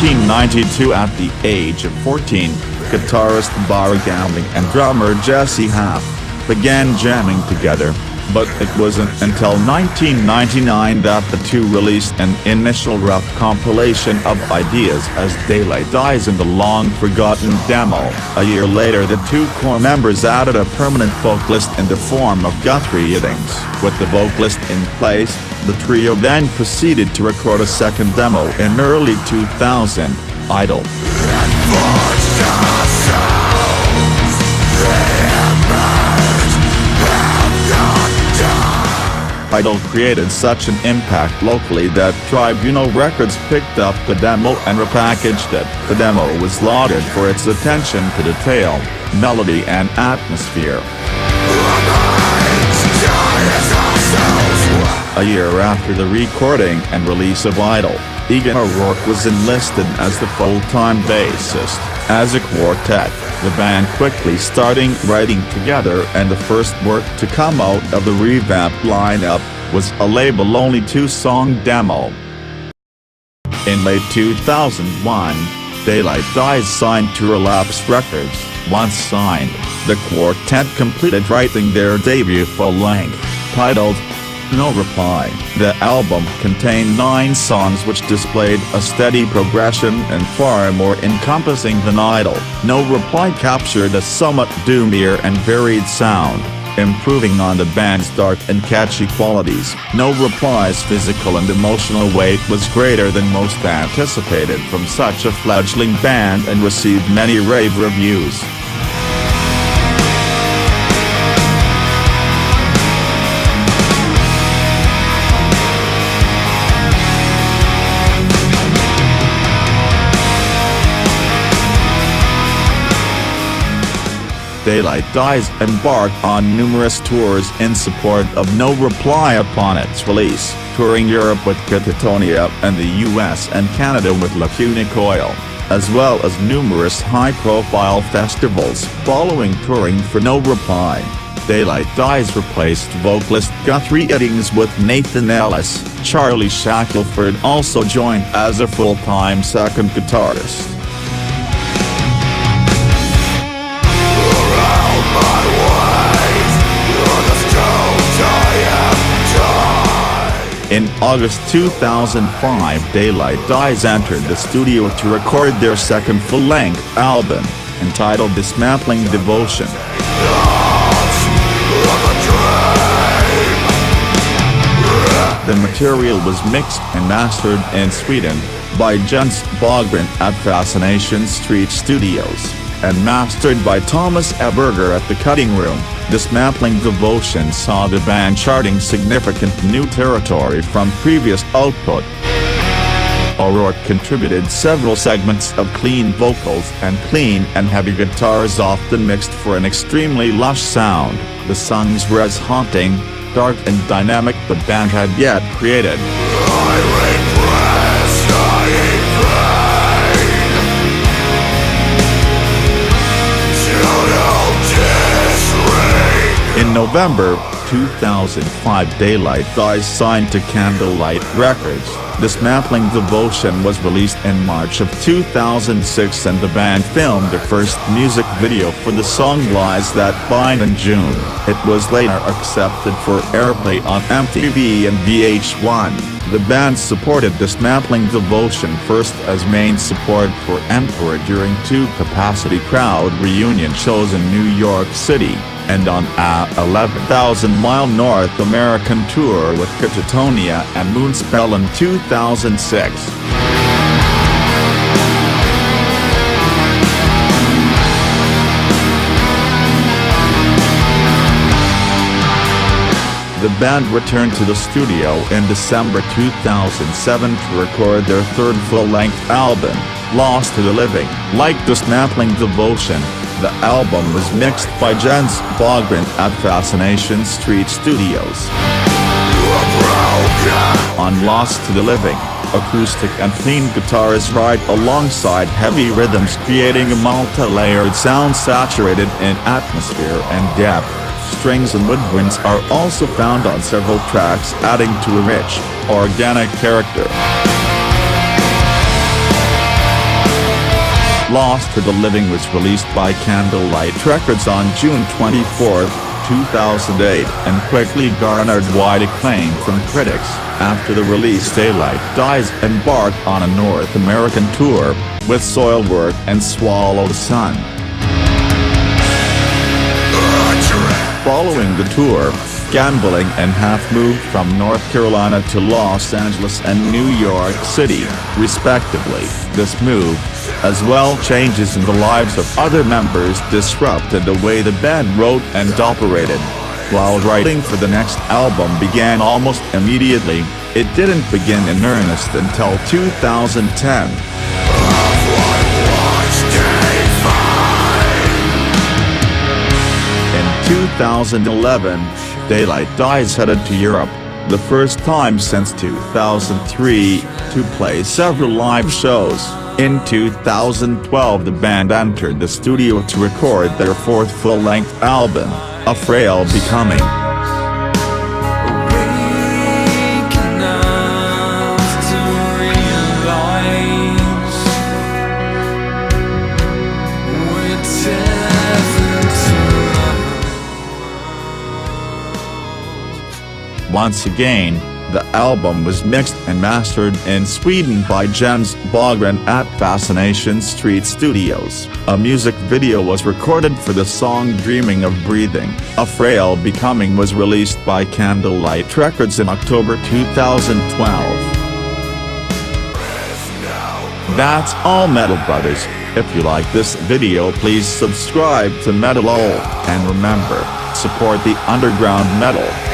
1992 at the age of 14, guitarist Barre and drummer Jesse Haff began jamming together, but it wasn't until 1999 that the two released an initial rough compilation of ideas as Daylight Dies in the long-forgotten demo. A year later, the two core members added a permanent vocalist in the form of Guthrie Iddings. With the vocalist in place, the trio then proceeded to record a second demo in early 2000, Idle. Idle created such an impact locally that Tribunal Records picked up the demo and repackaged it. The demo was lauded for its attention to detail, melody and atmosphere. A year after the recording and release of Idle, Egan O'Rourke was enlisted as the full-time bassist. As a quartet, the band quickly starting writing together, and the first work to come out of the revamped lineup was a label-only two-song demo. In late 2001, Daylight Dies signed to Relapse Records. Once signed, the quartet completed writing their debut full-length, titled No Reply. The album contained 9 songs which displayed a steady progression and far more encompassing than Idle. No Reply captured a somewhat doomier and varied sound, improving on the band's dark and catchy qualities. No Reply's physical and emotional weight was greater than most anticipated from such a fledgling band and received many rave reviews. Daylight Dies embarked on numerous tours in support of No Reply upon its release, touring Europe with Katatonia and the US and Canada with Lacuna Coil, as well as numerous high-profile festivals. Following touring for No Reply, Daylight Dies replaced vocalist Guthrie Iddings with Nathan Ellis. Charley Shackelford also joined as a full-time second guitarist. In August 2005, Daylight Dies entered the studio to record their second full-length album, entitled Dismantling Devotion. The material was mixed and mastered in Sweden by Jens Bogren at Fascination Street Studios, and mastered by Thomas Eberger at the Cutting Room. Dismantling Devotion saw the band charting significant new territory from previous output. O'Rourke contributed several segments of clean vocals and clean and heavy guitars, often mixed for an extremely lush sound. The songs were as haunting, dark and dynamic the band had yet created. In November 2005, Daylight Dies signed to Candlelight Records. Dismantling Devotion was released in March of 2006, and the band filmed their first music video for the song Lies That Bind in June. It was later accepted for airplay on MTV and VH1. The band supported Dismantling Devotion first as main support for Emperor during 2 capacity crowd reunion shows in New York City, and on a 11,000-mile North American tour with Katatonia and Moonspell in 2006. The band returned to the studio in December 2007 to record their third full-length album, Lost to the Living. Like Dismantling Devotion, the album was mixed by Jens Bogren at Fascination Street Studios. On Lost to the Living, acoustic and clean guitars ride alongside heavy rhythms, creating a multi-layered sound saturated in atmosphere and depth. Strings and woodwinds are also found on several tracks, adding to a rich, organic character. Lost to the Living was released by Candlelight Records on June 24, 2008, and quickly garnered wide acclaim from critics. After the release, Daylight Dies embarked on a North American tour, with Soilwork and Swallow the Sun. Following the tour, Gambling and Haff moved from North Carolina to Los Angeles and New York City, respectively. This move, as well changes in the lives of other members, disrupted the way the band wrote and operated. While writing for the next album began almost immediately, it didn't begin in earnest until 2010. In 2011, Daylight Dies headed to Europe, the first time since 2003, to play several live shows. In 2012, the band entered the studio to record their fourth full-length album, A Frail Becoming. Once again, the album was mixed and mastered in Sweden by Jens Bogren at Fascination Street Studios. A music video was recorded for the song Dreaming of Breathing. A Frail Becoming was released by Candlelight Records in October 2012. That's all, Metal Brothers. If you like this video, please subscribe to Metal All, and remember, support the underground metal.